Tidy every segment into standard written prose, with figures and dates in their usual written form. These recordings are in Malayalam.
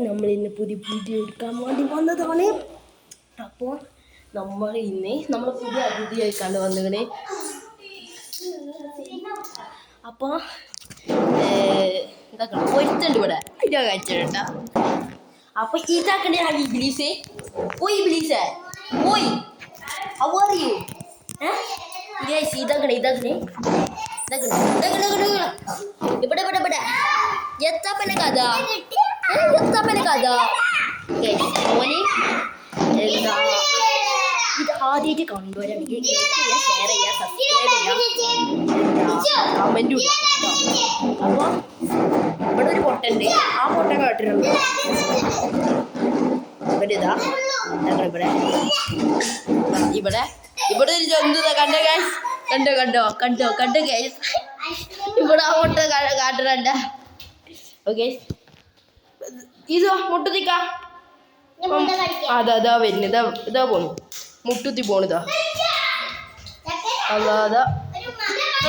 നമ്മളിന്ന് പുതിയ എടുക്കാൻ വേണ്ടി വന്നതാണ്. അപ്പോൾ നമ്മൾ പുതിയ അതിഥിയായിക്കാണ്ട് വന്നിങ്ങനെ. അപ്പോൾ ഇതാക്കണം പൊരുത്തുണ്ട് ഇവിടെ ഇതാ കഴിച്ചിട്ടാ. അപ്പോൾ ഇതാക്കണ്ടേ ആ ഇബ്ലീസേ. ഓയ് ഇബ്ലീസേ, ഓയ് ഹൗ ആർ യു? ഗൈസ് ഇതാക്കണേ ഇവിടെ എത്താപ്പന്നെ കഥ ഓന് എന്താ ഇത് ആദ്യമായിട്ട് കണ്ടുവരാണെങ്കിൽ ഷെയർ ചെയ്യുക, സബ്സ്ക്രൈബ് ചെയ്യുക, കമൻറ്റ് ഇടുക. അപ്പോൾ ഇവിടെ ഒരു പൊട്ടുണ്ട്, ആ പൊട്ട കേട്ടിട്ടുണ്ട്. ഇവിടെ ഒരു ജന്തു കണ്ടോ ഗൈസ്, കണ്ടോ ഗൈസ്, ഇവിടെ ആ പൊട്ട കാട്ടുന്നുണ്ട. ഓക്കെ ഇതോ മുട്ടുത്തിക്ക അതാ വരുന്നത്, ഇതാ പോണു മുട്ടുത്തി പോണിതാ. അതാ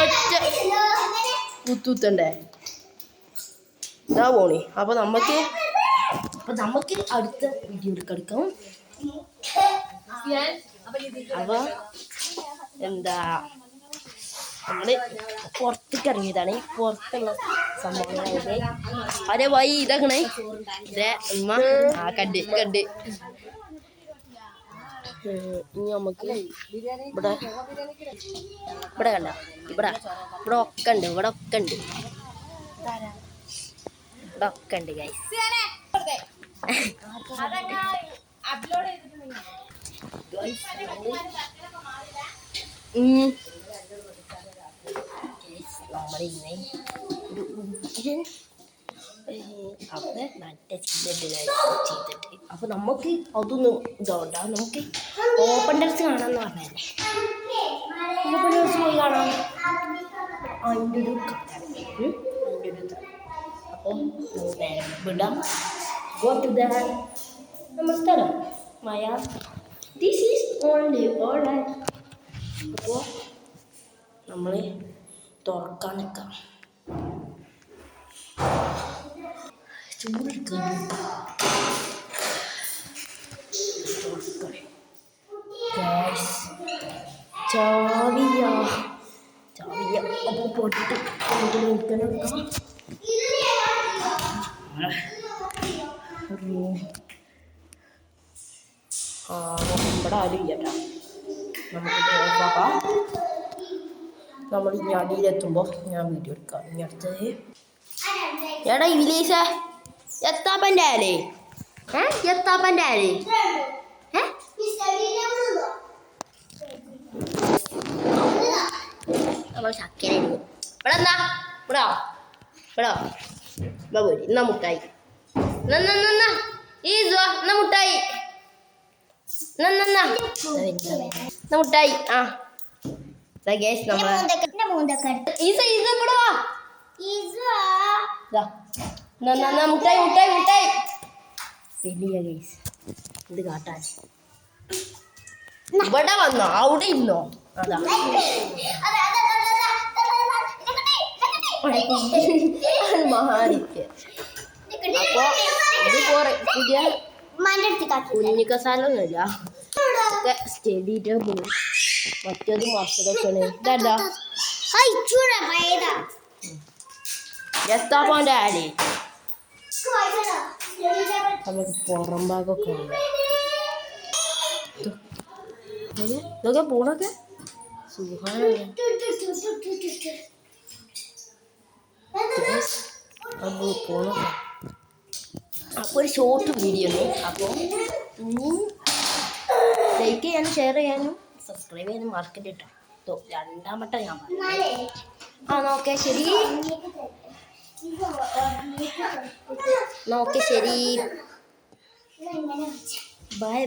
ഒറ്റ കുത്തുത്തണ്ടേ ഇതാ പോണി. അപ്പോൾ നമുക്ക് അടുത്ത വീഡിയോയിൽ കിടക്കാം. അപ്പോൾ എന്താ നമ്മള് പുറത്തേക്ക് ഇറങ്ങിയതാണ്. പുറത്തുള്ള സംഭവങ്ങളൊക്കെ അതേ വഴി ഇതാക്കണേ. ഇതേ ഉമ്മ ആ കണ്ട് ഇനി നമുക്ക് ഇവിടെ കണ്ട ഇവിടെ ഒക്കെ ഉണ്ട് ഗൈസ്. നമ്മളിങ്ങനെ ഒരു ഉഗ്രൻ അവിടെ നല്ല ചെയ്തിട്ട് അപ്പോൾ നമുക്ക് അതൊന്നും ഇതുകൊണ്ടാ. നമുക്ക് ഓപ്പൺ ടെറസ് കാണാമെന്ന് പറഞ്ഞല്ലേ, ഓപ്പൺ ടെറസ് പോയി കാണാം. അതിൻ്റെ ഒരു അപ്പം വിടാം. ഗോ ടു ദ നമ്മുടെ സ്ഥലം മായ. This is only all. അപ്പോൾ നമ്മൾ തുറക്കാൻ നിൽക്കാം. ചൂടെടുക്കാൻ ചാവിയ അപ്പോൾ പൊട്ടി നിൽക്കണം. ഇവിടെ ആരും ഇല്ല. നമുക്ക് ഓഫാക്കാം. നമ്മൾ ഇനി അടിയിലെത്തുമ്പോൾ ഞാൻ വീഡിയോ എടുക്കാം. ഇനി അടുത്തത് എടാ വിലീസ എത്താപ്പൻ്റെ ആലേ നമ്മൾ ചക്കര ഇവിടെ എന്താ ഇവിടെ പോയി. എന്നാ മുട്ടായി മുട്ടായി മുട്ടായി. ആ ഗൈസ് നമ്മളെ മുട്ടായി വലിയ ഗൈസ് ഇത് കാട്ടാൻ ഇവിടെ വന്നോ അവിടെ ഇരുന്നോ. അതാ മാറിക്ക്. അപ്പൊ ഇത് പുതിയ കുഞ്ഞിക്കസാലൊന്നുമില്ല, ഒക്കെ സ്റ്റഡി ടേബിൾ മറ്റേത് മസ്റ്ററൊക്കെയാണ്. ഇതാ എത്താപ്പോൻ്റെ ആലേ. നമുക്ക് പുറം ഭാഗമൊക്കെ ഉണ്ട്. ഇതൊക്കെ പോണൊക്കെ സുഖമാണ്. പോണൊക്കെ അപ്പോൾ ഒരു ഷോർട്ട് വീഡിയോ ആണ്. അപ്പോൾ ഇനി ലൈക്ക് ചെയ്യാനും ഷെയർ ചെയ്യാനും സബ്സ്ക്രൈബ് ചെയ്യാനും മറക്കരുത് കേട്ടോ. രണ്ടാമത്തെ ഞാൻ പറഞ്ഞു. ഓക്കെ ശരി. ബൈ.